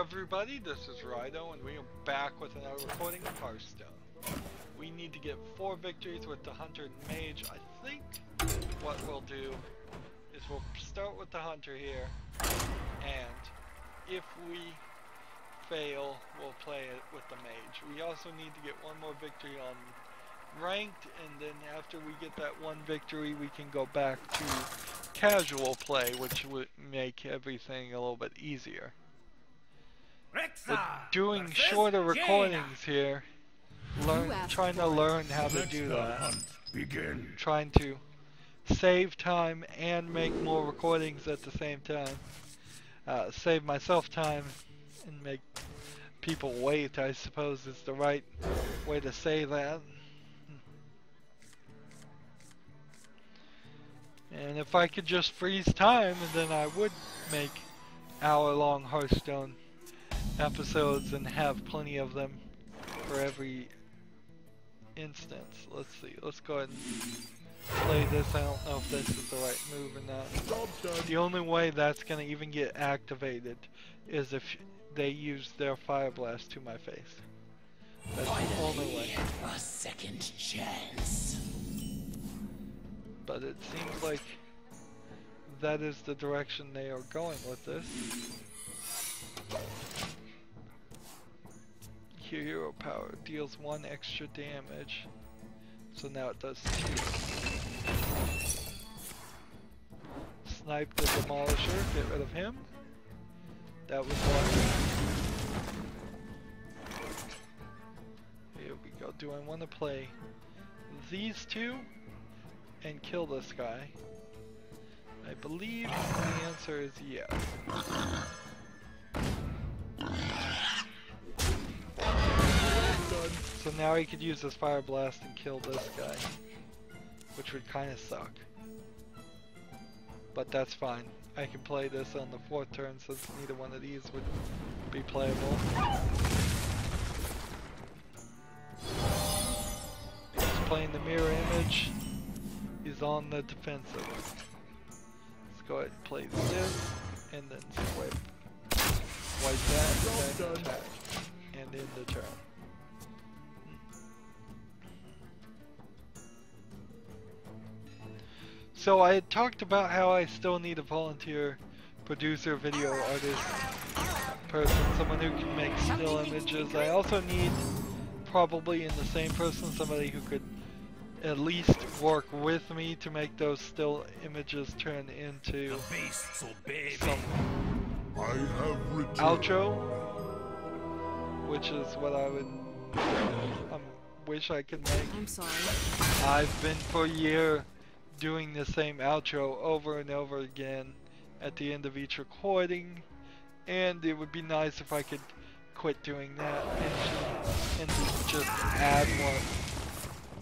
everybody, this is Rydo, and we are back with another recording of Hearthstone. We need to get 4 victories with the Hunter and Mage. I think what we'll do is we'll start with the Hunter here, and if we fail, we'll play it with the Mage. We also need to get 1 more victory on Ranked, and then after we get that 1 victory, we can go back to casual play, which would make everything a little bit easier. But doing shorter recordings here, trying to learn how to do that, trying to save time and make more recordings at the same time, save myself time and make people wait, I suppose is the right way to say that. And if I could just freeze time, then I would make hour-long Hearthstone episodes and have plenty of them for every instance. Let's see, let's go ahead and play this. I don't know if this is the right move or not. The only way that's going to even get activated is if they use their Fire Blast to my face. That's the only way. A second chance. But it seems like that is the direction they are going with this. Hero power deals 1 extra damage, so now it does 2. Snipe the Demolisher, get rid of him. That was 1. Here we go. Do I want to play these 2 and kill this guy? I believe the answer is yes. So now he could use his Fire Blast and kill this guy, which would kind of suck. But that's fine. I can play this on the 4th turn since neither one of these would be playable. He's playing the mirror image. He's on the defensive. Let's go ahead and play this, and then wipe that, and then attack, and end the turn. So I had talked about how I still need a volunteer producer, video artist person, someone who can make still images. I also need, probably in the same person, somebody who could at least work with me to make those still images turn into some outro, which is what I would wish I could make. I'm sorry. I've been for a year doing the same outro over and over again at the end of each recording, and it would be nice if I could quit doing that and just add one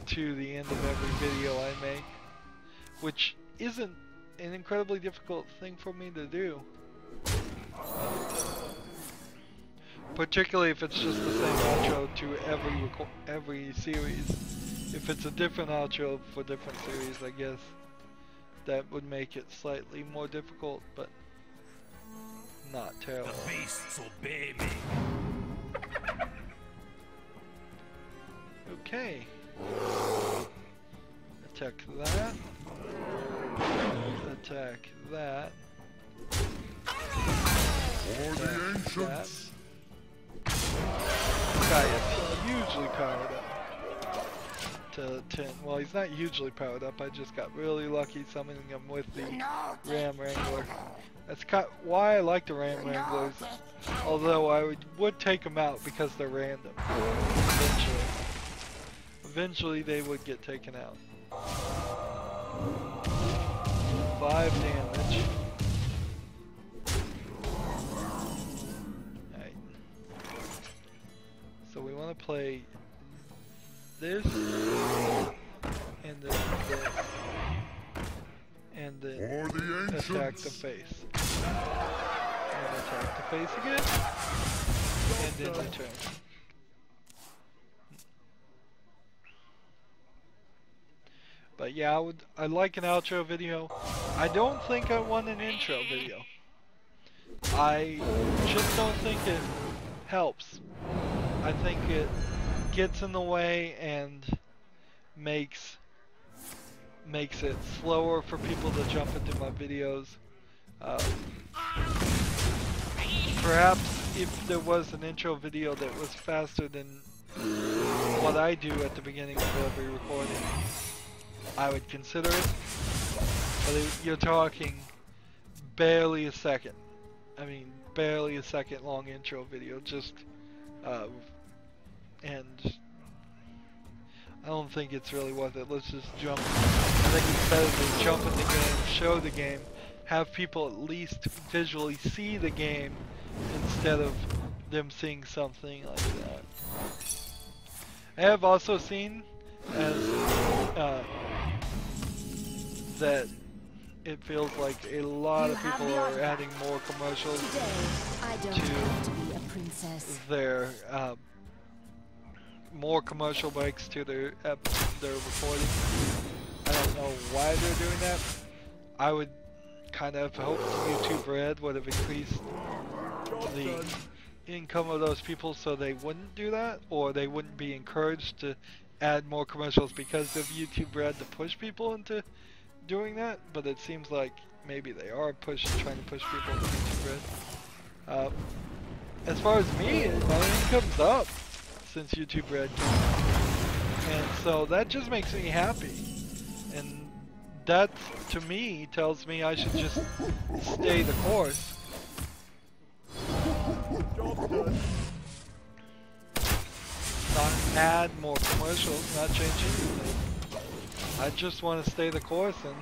to the end of every video I make, which isn't an incredibly difficult thing for me to do, particularly if it's just the same outro to every series. If it's a different outro for different series, I guess that would make it slightly more difficult, but not terrible. The beasts obey me. Okay. Attack that. Attack that. For the ancients. This guy is hugely powered up to 10. Well, he's not hugely powered up. I just got really lucky summoning him with the Ram Wrangler. That's why I like the Ram Wranglers, although I would take them out because they're random. Eventually they would get taken out. 5 damage. Alright. So we want to play this, and then this, and then attack the face. And attack the face again, and then return. But yeah, I'd like an outro video. I don't think I want an intro video. I just don't think it helps. I think it gets in the way and makes it slower for people to jump into my videos. Perhaps if there was an intro video that was faster than what I do at the beginning of every recording, I would consider it. But you're talking barely a second. I mean, barely a second long intro video, just, and I don't think it's really worth it. Let's just jump. I think it's better to jump in the game, show the game, have people at least visually see the game instead of them seeing something like that. I have also seen that it feels like a lot of people are adding more commercials to their more commercial breaks to their recording. I don't know why they're doing that. I would kind of hope YouTube Red would have increased the income of those people so they wouldn't do that, or they wouldn't be encouraged to add more commercials because of YouTube Red to push people into doing that. But it seems like maybe they are trying to push people into YouTube Red. As far as me, my income's up since YouTube Red came out, and so that just makes me happy, and that to me tells me I should just stay the course. Not add more commercials, not change anything. I just want to stay the course, and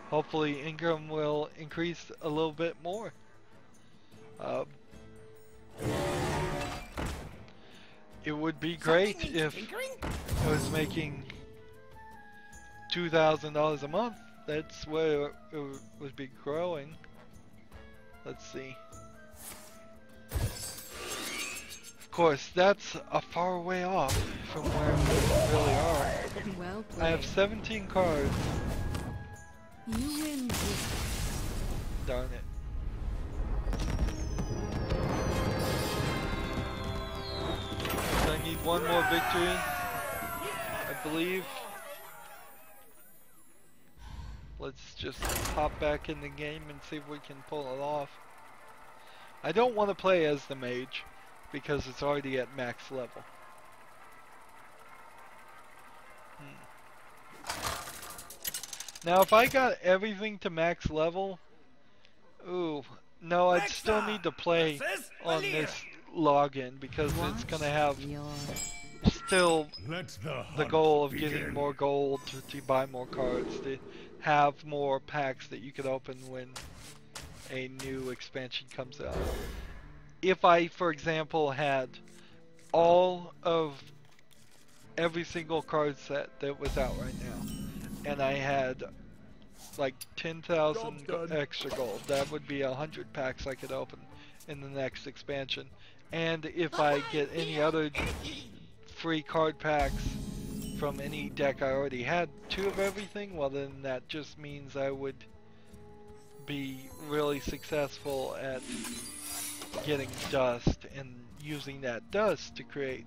hopefully income will increase a little bit more. It would be great if I was making $2,000 a month. That's where it would be growing. Let's see. Of course, that's a far way off from where we really are. Well played. I have 17 cards. You win. Darn it. So I need one more victory, I believe. Let's just hop back in the game and see if we can pull it off. I don't want to play as the mage because it's already at max level. Now if I got everything to max level, ooh, no, I'd still need to play on this login because it's gonna have still the goal of getting more gold to buy more cards, to have more packs that you could open when a new expansion comes out. If I, for example, had all of every single card set that was out right now, and I had like 10,000 extra gold, that would be 100 packs I could open in the next expansion. And if I get any other free card packs from any deck I already had 2 of everything, well then that just means I would be really successful at getting dust and using that dust to create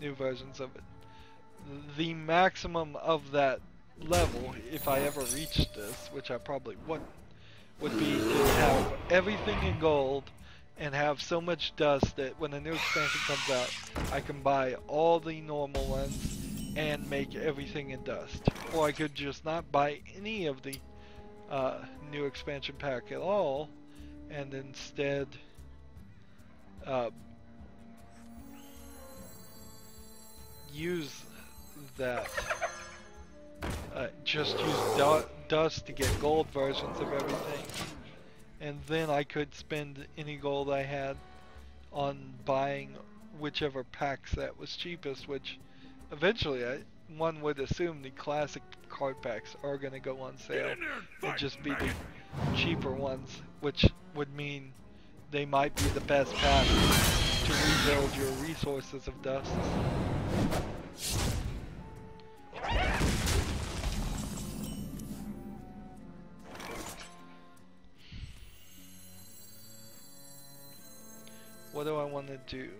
new versions of it. The maximum of that level, if I ever reached this, which I probably wouldn't, would be to have everything in gold and have so much dust that when a new expansion comes out, I can buy all the normal ones and make everything in dust. Or I could just not buy any of the new expansion pack at all, and instead use that, just use dust to get gold versions of everything, and then I could spend any gold I had on buying whichever pack set was cheapest, which eventually one would assume the classic card packs are going to go on sale and just be the cheaper ones, which would mean they might be the best path to rebuild your resources of dust. What do I want to do?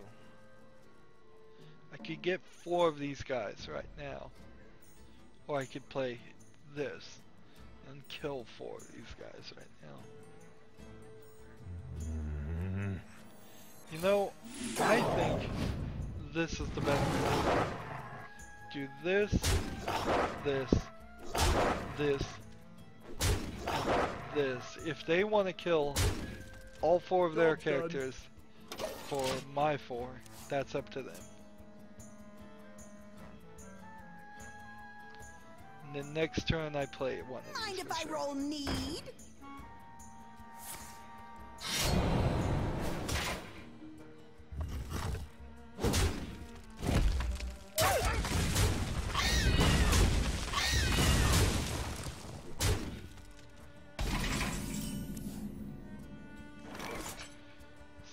I could get 4 of these guys right now. Or I could play this and kill 4 of these guys right now. You know, I think this is the best move. Do this, this, this, and this. If they want to kill all 4 of their characters for my 4, that's up to them. And then next turn I play one of these. Mind if I roll need?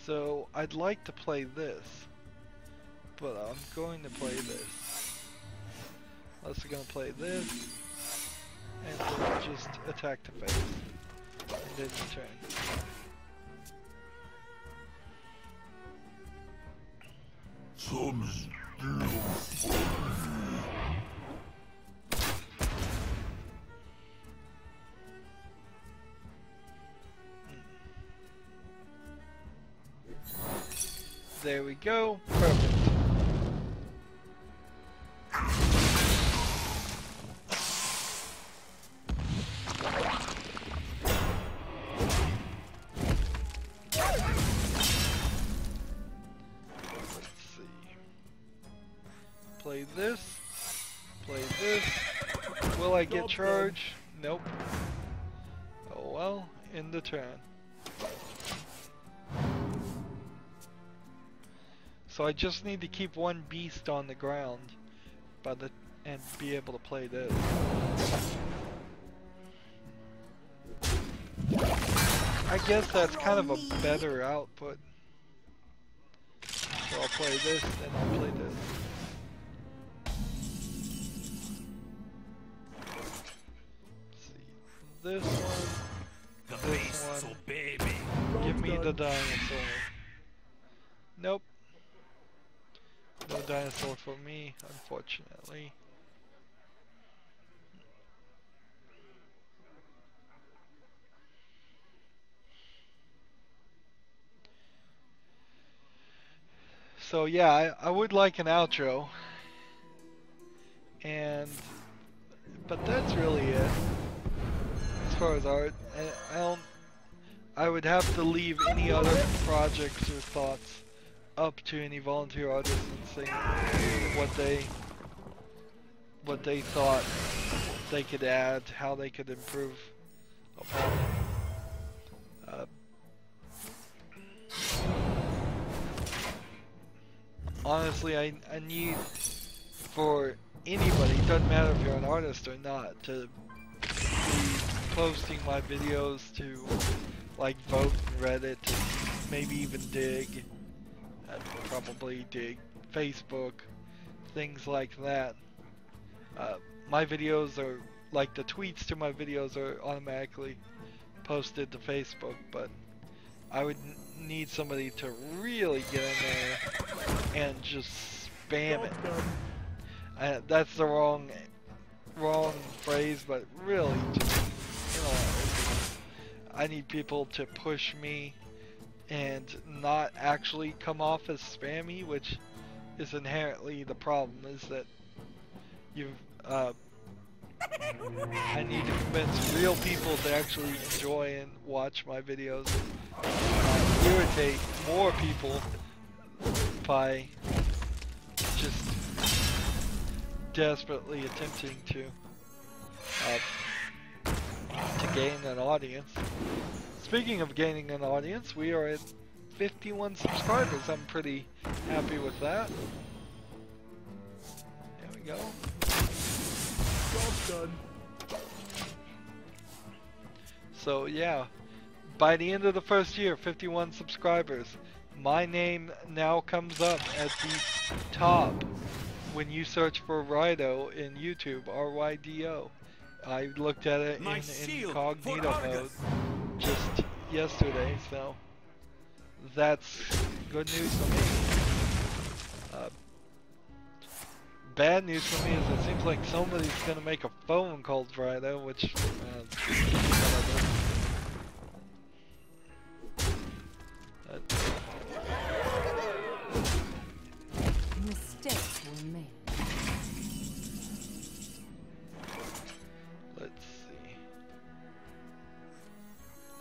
So I'd like to play this, but I'm going to play this. Also going to play this, and then just attack the face, and then return. Some still There we go. Perfect. Let's see. Play this. Play this. Will I get charged? Nope. Oh well, in the turn. So I just need to keep one beast on the ground and be able to play this. I guess that's kind of a better output. So I'll play this, then I'll play this. Let's see. This one. The This beasts one. obey me. Give me the dinosaur. Nope. No dinosaur for me, unfortunately. So yeah, I would like an outro. But that's really it. As far as art, I would have to leave any other projects or thoughts up to any volunteer artists and see what they thought they could add, how they could improve upon it. Honestly, I need for anybody, doesn't matter if you're an artist or not, to be posting my videos to like vote in Reddit, maybe even dig. Probably dig Facebook, things like that. My videos are like the tweets to my videos are automatically posted to Facebook, but I would need somebody to really get in there and just spam it. That's the wrong phrase, but really just, you know, I need people to push me and not actually come off as spammy, which is inherently the problem, is that I need to convince real people to actually enjoy and watch my videos, irritate more people by just desperately attempting to gain an audience. Speaking of gaining an audience, we are at 51 subscribers. I'm pretty happy with that. There we go. Job's done. So yeah, by the end of the first year, 51 subscribers. My name now comes up at the top when you search for Rydo in YouTube, R-Y-D-O. I looked at it in incognito mode just yesterday, so that's good news for me. Bad news for me is it seems like somebody's gonna make a phone called Rydo, which whatever. Mistakes were made. Let's see.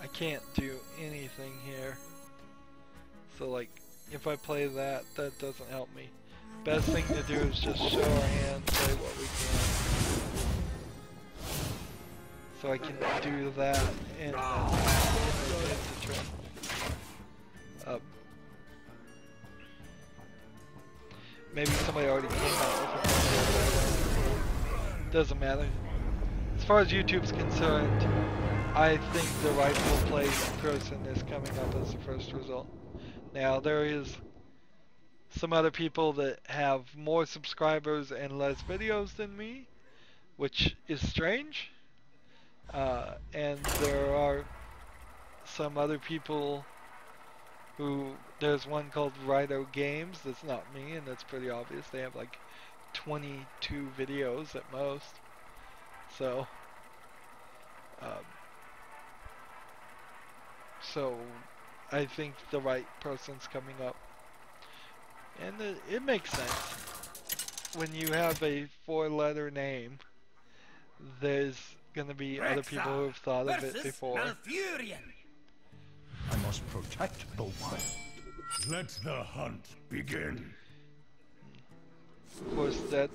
I can't do anything here. So like, if I play that, that doesn't help me. Best thing to do is just show our hand, play what we can. So I can do that and get the trend. Maybe somebody already came out with it. Doesn't matter. As far as YouTube's concerned, I think the rightful place person is coming up as the first result. Now there is some other people that have more subscribers and less videos than me, which is strange. And there are some other people who, there's one called Rydo Games, that's not me, and that's pretty obvious. They have like 22 videos at most. So, so I think the right person's coming up. And it makes sense. When you have a 4-letter name, there's gonna be other people who have thought of it before. I must protect the wild. Let the hunt begin. Of course, that...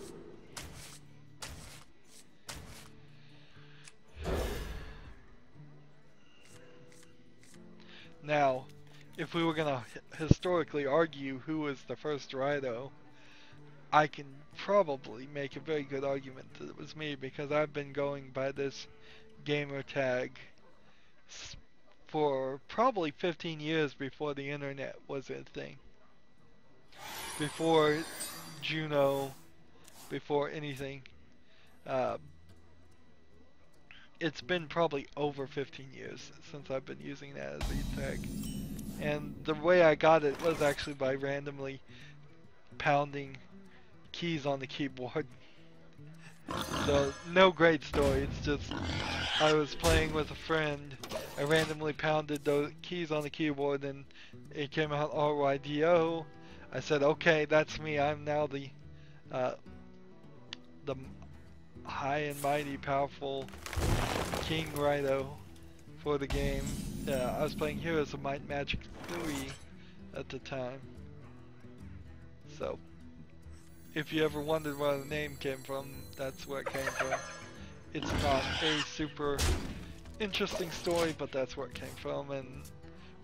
Now, if we were gonna historically argue who was the first Rydo, I can probably make a very good argument that it was me, because I've been going by this gamer tag for probably 15 years before the internet was a thing. Before Juno, before anything. It's been probably over 15 years since I've been using that as a tag. And the way I got it was actually by randomly pounding keys on the keyboard. So, no great story, it's just I was playing with a friend, I randomly pounded those keys on the keyboard and it came out RYDO. I said, okay, that's me, I'm now the high and mighty powerful King Rydo for the game. I was playing Heroes of Might and Magic 3 at the time. So, if you ever wondered where the name came from, that's where it came from. It's not a super interesting story, but that's where it came from, and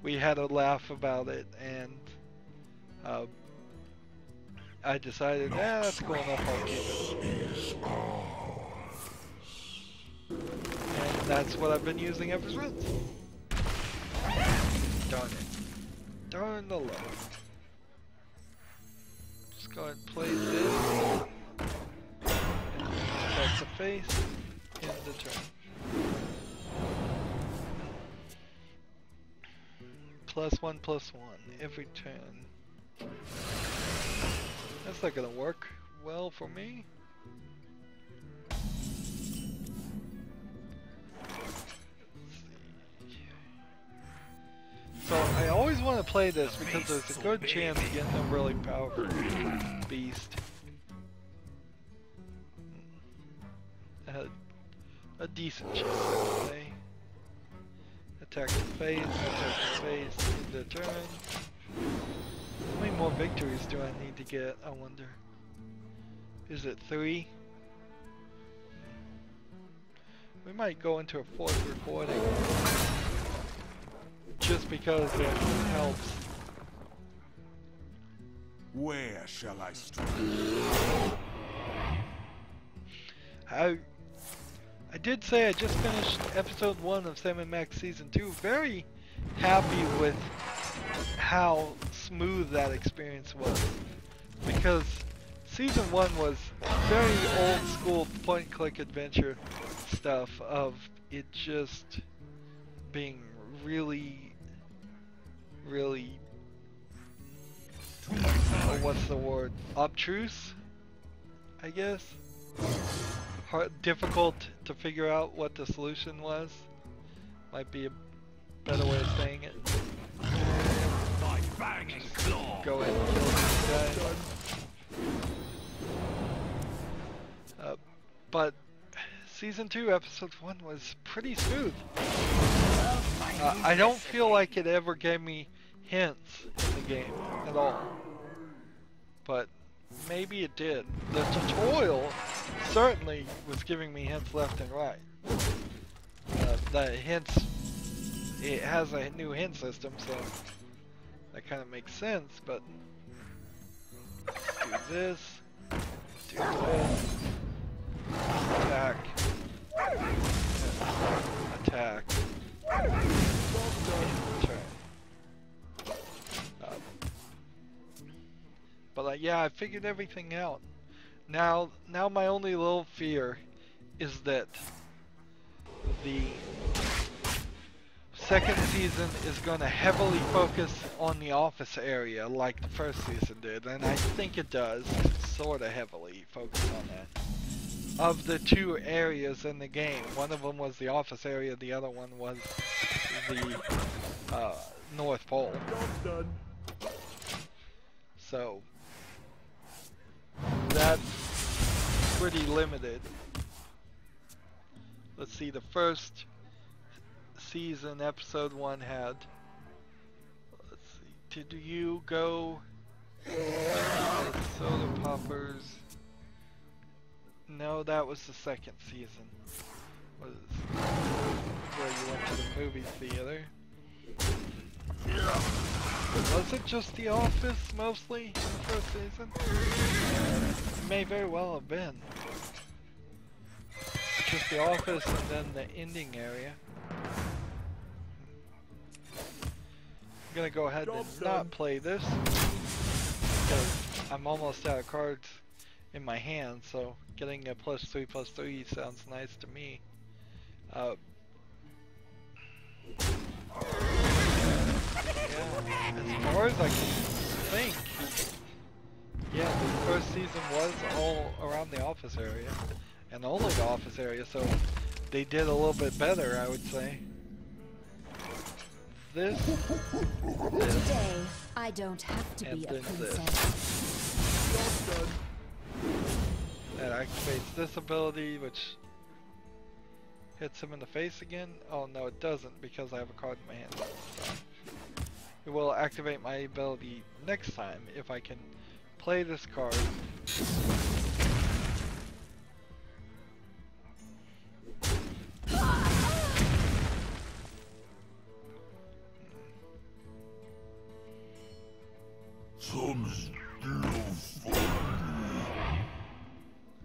we had a laugh about it, and I decided, that's cool enough, I'll keep it. And that's what I've been using ever since. Darn it. Darn the luck. Just go ahead and play this. That's the face in the turn. +1/+1 every turn. That's not gonna work well for me. So I always want to play this because there's a good chance of getting a really powerful beast. A decent chance, I would say. Attack the face, in the turn. How many more victories do I need to get, I wonder? Is it 3? We might go into a 4th recording. Just because it helps. Where shall I strike? I did say I just finished episode 1 of 7 Max Season 2. Very happy with how smooth that experience was. Because Season 1 was very old school point and click adventure stuff of it just being really what's the word? Obtruse, I guess. Difficult to figure out what the solution was. Might be a better way of saying it. Go ahead and kill these guys. But Season 2, Episode 1 was pretty smooth. I don't feel like it ever gave me hints in the game at all. But maybe it did. The tutorial certainly was giving me hints left and right. The hints, it has a new hint system, so that kind of makes sense, but do this, do this, attack, attack, turn. But yeah, I figured everything out. Now my only little fear is that the second season is going to heavily focus on the office area like the first season did, and I think it does sort of heavily focus on that. Of the two areas in the game, one of them was the office area, the other one was the North Pole. So that's pretty limited. Let's see, the first season, episode 1 had, let's see, did you go soda poppers? No, that was the second season. Was where you went to the movie theater. Was it just The Office mostly in the first season? It may very well have been. Just The Office and then the ending area. I'm gonna go ahead and not play this because I'm almost out of cards in my hand, so getting a +3/+3 sounds nice to me. Yeah, as far as I can think, yeah, the first season was all around the office area, and only the office area, so they did a little bit better, I would say. This, Today, I don't have to be a princess. That activates this ability, which hits him in the face again. Oh no, it doesn't, because I have a card in my hand. So it will activate my ability next time if I can play this card.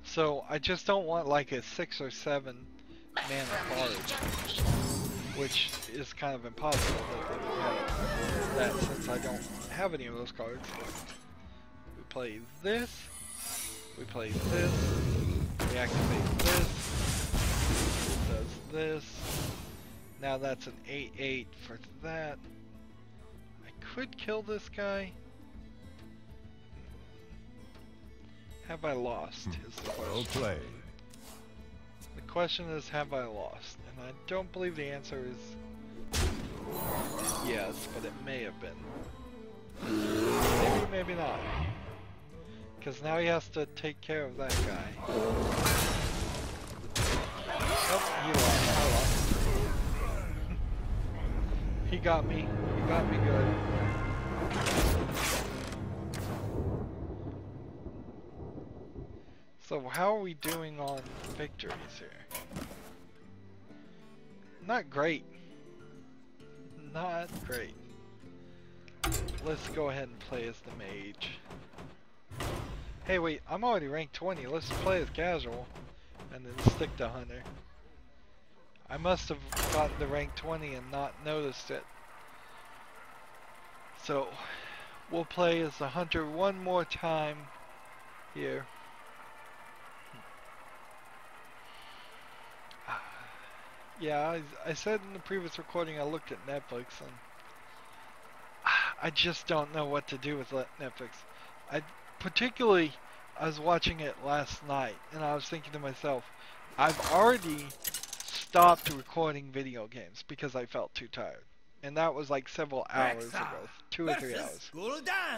So I just don't want like a 6 or 7 mana card, which is kind of impossible that they would have that since I don't have any of those cards. We play this, we play this, we activate this, does this. Now that's an 8/8 for that. I could kill this guy. Have I lost is the question. Well played. The question is, have I lost? And I don't believe the answer is yes, but it may have been. Maybe, maybe not. Because now he has to take care of that guy. Nope, he lost. I lost. He got me. He got me good. So how are we doing on victories here? Not great. Not great. Let's go ahead and play as the mage. Hey wait, I'm already ranked 20. Let's play as casual and then stick to hunter. I must have gotten to rank 20 and not noticed it. So we'll play as the hunter one more time here. Yeah, I said in the previous recording I looked at Netflix and I just don't know what to do with Netflix. Particularly, I was watching it last night, and I was thinking to myself, I've already stopped recording video games because I felt too tired. And that was like several hours ago, 2 or 3 hours.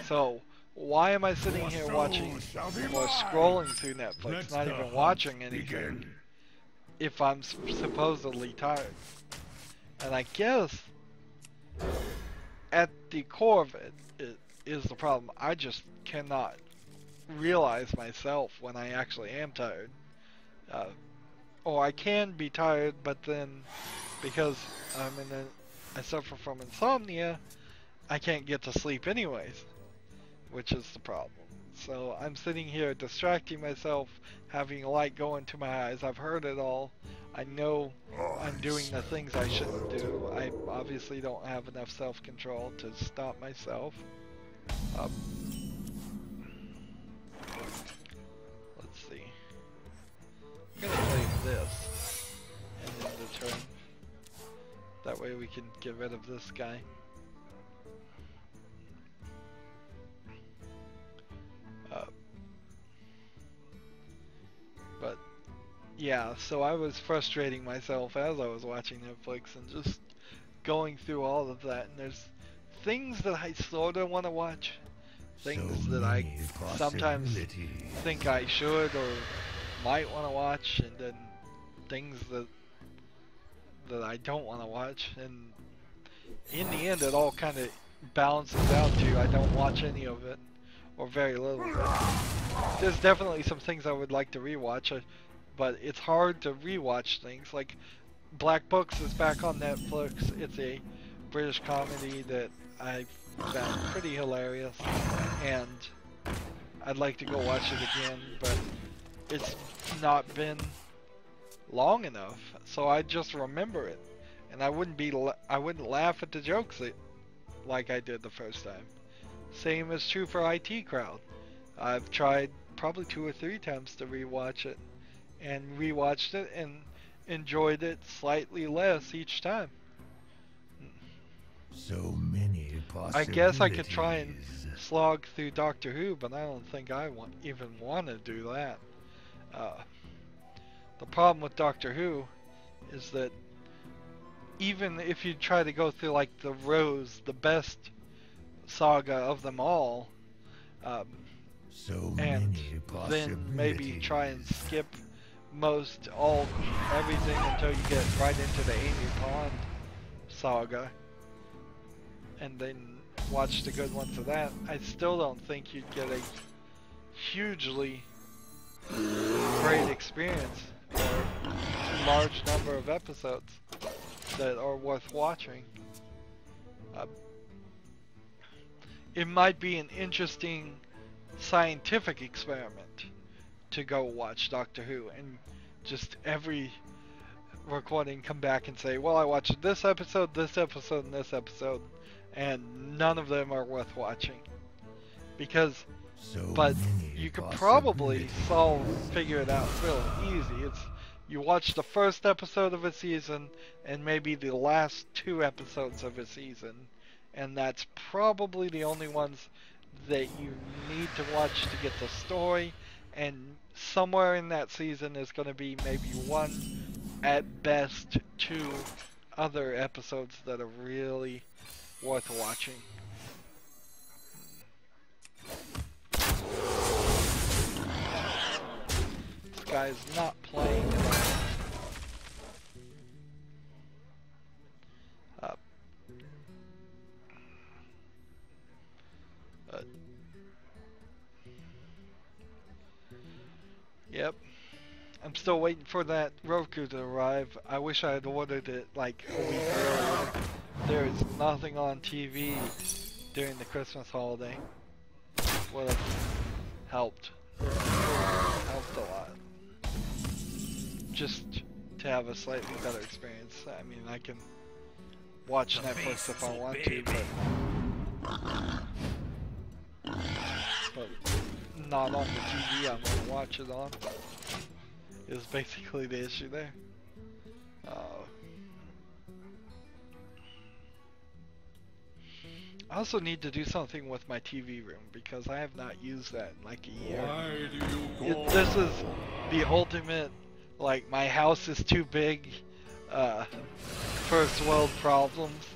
So, why am I sitting here watching or scrolling through Netflix, not even watching anything, if I'm supposedly tired? And I guess, at the core of it is the problem. I just cannot realize myself when I actually am tired. Or I can be tired, but then because I suffer from insomnia, I can't get to sleep anyways, which is the problem. So I'm sitting here distracting myself, having light go into my eyes. I've heard it all. I know I'm doing the things I shouldn't do. I obviously don't have enough self-control to stop myself. Let's see. I'm gonna play this and then the turn. That way we can get rid of this guy. But yeah, so I was frustrating myself as I was watching Netflix and just going through all of that. And there's things that I sort of want to watch, things that I sometimes think I should or might want to watch, and then things that I don't want to watch. And in the end, it all kind of balances out to I don't watch any of it, or very little of it. There's definitely some things I would like to rewatch, but it's hard to rewatch things. Like Black Books is back on Netflix. It's a British comedy that I found pretty hilarious, and I'd like to go watch it again, but it's not been long enough, so I just remember it, and I wouldn't laugh at the jokes like I did the first time. Same is true for IT Crowd. I've tried probably 2 or 3 times to rewatch it, and rewatched it and enjoyed it slightly less each time. So many possibilities. I guess I could try and slog through Doctor Who, but I don't think I even want to do that. The problem with Doctor Who is that even if you try to go through like the Rose, the best saga of them all, and then maybe try and skip everything until you get right into the Amy Pond saga, and then watch the good ones of that, I still don't think you'd get a hugely great experience or large number of episodes that are worth watching. It might be an interesting scientific experiment to go watch Doctor Who and just every recording come back and say, well, I watched this episode, and this episode, and none of them are worth watching. Because, but you could probably figure it out real easy. You watch the first episode of a season and maybe the last 2 episodes of a season, and that's probably the only ones that you need to watch to get the story, and somewhere in that season is going to be maybe 1, at best 2 other episodes that are really worth watching. This guy's not playing at all. Yep. I'm still waiting for that Roku to arrive. I wish I had ordered it like a week earlier. There is nothing on TV during the Christmas holiday. Would have helped. Helped a lot. Just to have a slightly better experience. I mean, I can watch Netflix if I want to, but not on the TV I'm going to watch it on, is basically the issue there. I also need to do something with my TV room because I have not used that in like a year. Why do you call? This is the ultimate, like, my house is too big, first world problems,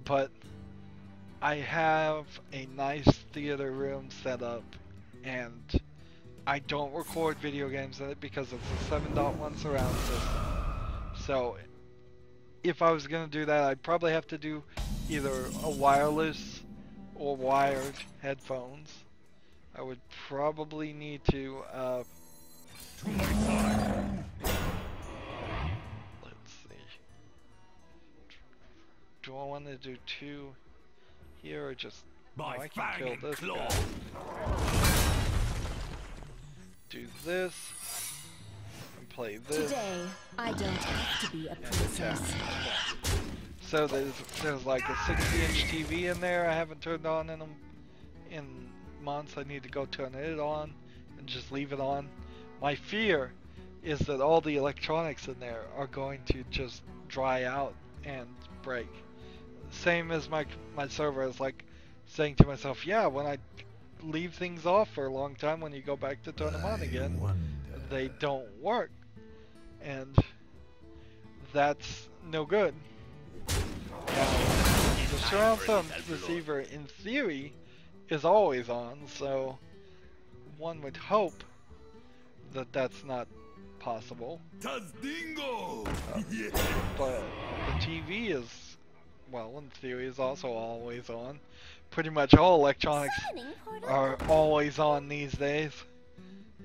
but I have a nice theater room set up, and I don't record video games in it because it's a 7.1 surround system. So if I was going to do that, I'd probably have to do either a wireless or wired headphones. I would probably need to, To my side. let's see. Do I want to do 2 here or just... By I can kill fang and this claw. guy. Do this. And play this. Today, I don't have to be a And princess. attack. So there's like a 60-inch TV in there I haven't turned on in months. I need to go turn it on and just leave it on. My fear is that all the electronics in there are going to just dry out and break. Same as my server is like saying to myself, yeah, when I leave things off for a long time, when you go back to turn them on again, they don't work. And that's no good. Now, the surround sound receiver, in theory, is always on, so one would hope that that's not possible. Tazdingo! But the TV is, well, in theory, is also always on. Pretty much all electronics are always on these days,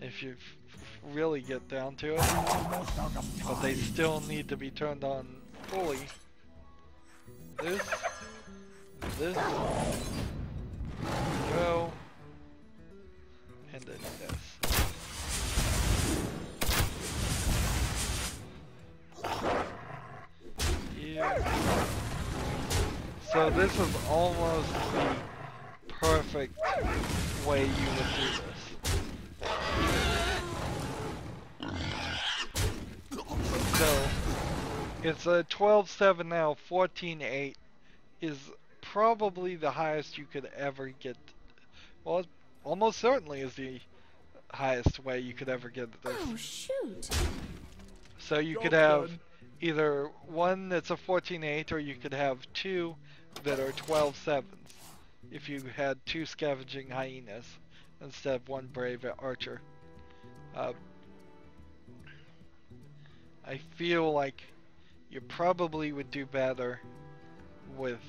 if you really get down to it. But they still need to be turned on fully. This, go, and then this. Here. So this is almost the perfect way you would do this. So it's a 12.7 now. 14.8 is probably the highest you could ever get. Well, it almost certainly is the highest way you could ever get this. Oh, shoot. So you could have either one that's a 14.8 or you could have 2 that are 12.7s if you had 2 scavenging hyenas instead of 1 brave archer. I feel like you probably would do better with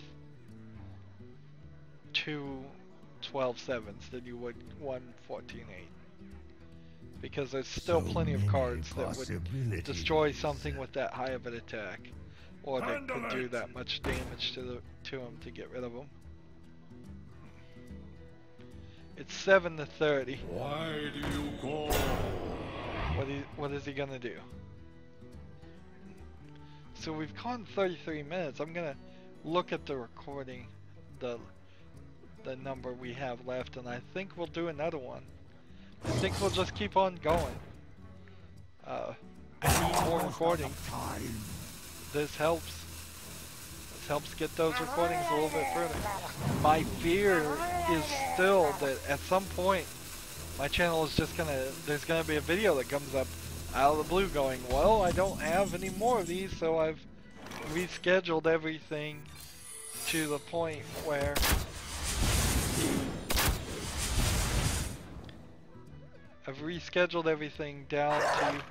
2 12.7s than you would 1 14.8. Because there's still plenty of cards that would destroy something with that high of an attack, or that could do that much damage to him to get rid of him. It's 7-30. Why do you call? What is he gonna do? So we've gone 33 minutes. I'm gonna look at the recording, the number we have left, and I think we'll do another one. I think we'll just keep on going. I need more recording. This helps. This helps get those recordings a little bit further. My fear is still that at some point my channel is just there's gonna be a video that comes up out of the blue going, well, I don't have any more of these, so I've rescheduled everything to the point where I've rescheduled everything down to...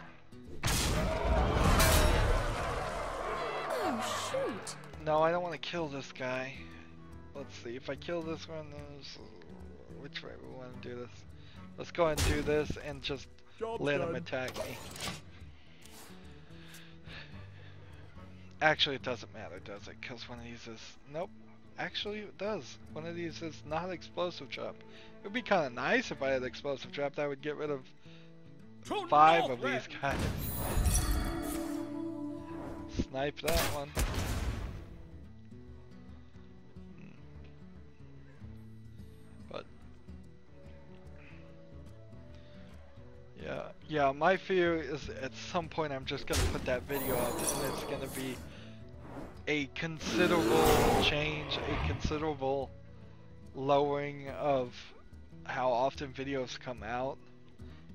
Oh, shoot. No, I don't want to kill this guy. Let's see, if I kill this one, which way we want to do this? Let's go ahead and do this and just let him attack me. Actually, it doesn't matter, does it? Because one of these is... Nope. Actually, it does. One of these is not explosive trap. It would be kind of nice if I had explosive trap. That would get rid of 5 of these guys. Snipe that one. But yeah, my fear is at some point I'm just gonna put that video up and it's gonna be a considerable change, a considerable lowering of how often videos come out,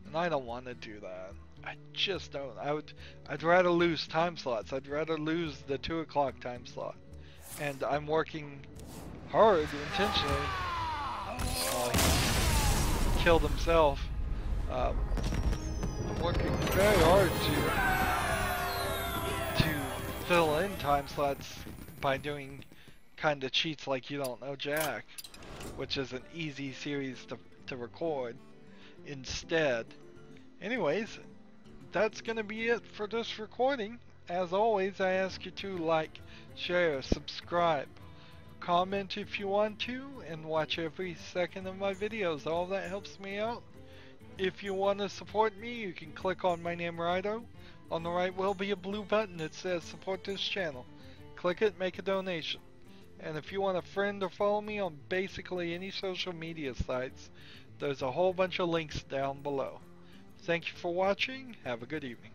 and I don't want to do that. I just don't. I'd rather lose time slots. I'd rather lose the 2 o'clock time slot. And I'm working hard intentionally. He killed himself. I'm working very hard to fill in time slots by doing kind of cheats like You Don't Know Jack, which is an easy series to record instead. Anyways, that's gonna be it for this recording. As always, I ask you to like, share, subscribe, comment if you want to, and watch every second of my videos. All that helps me out. If you want to support me, you can click on my name, Rydo. On the right will be a blue button that says support this channel. Click it, make a donation. And if you want to friend or follow me on basically any social media sites, there's a whole bunch of links down below. Thank you for watching. Have a good evening.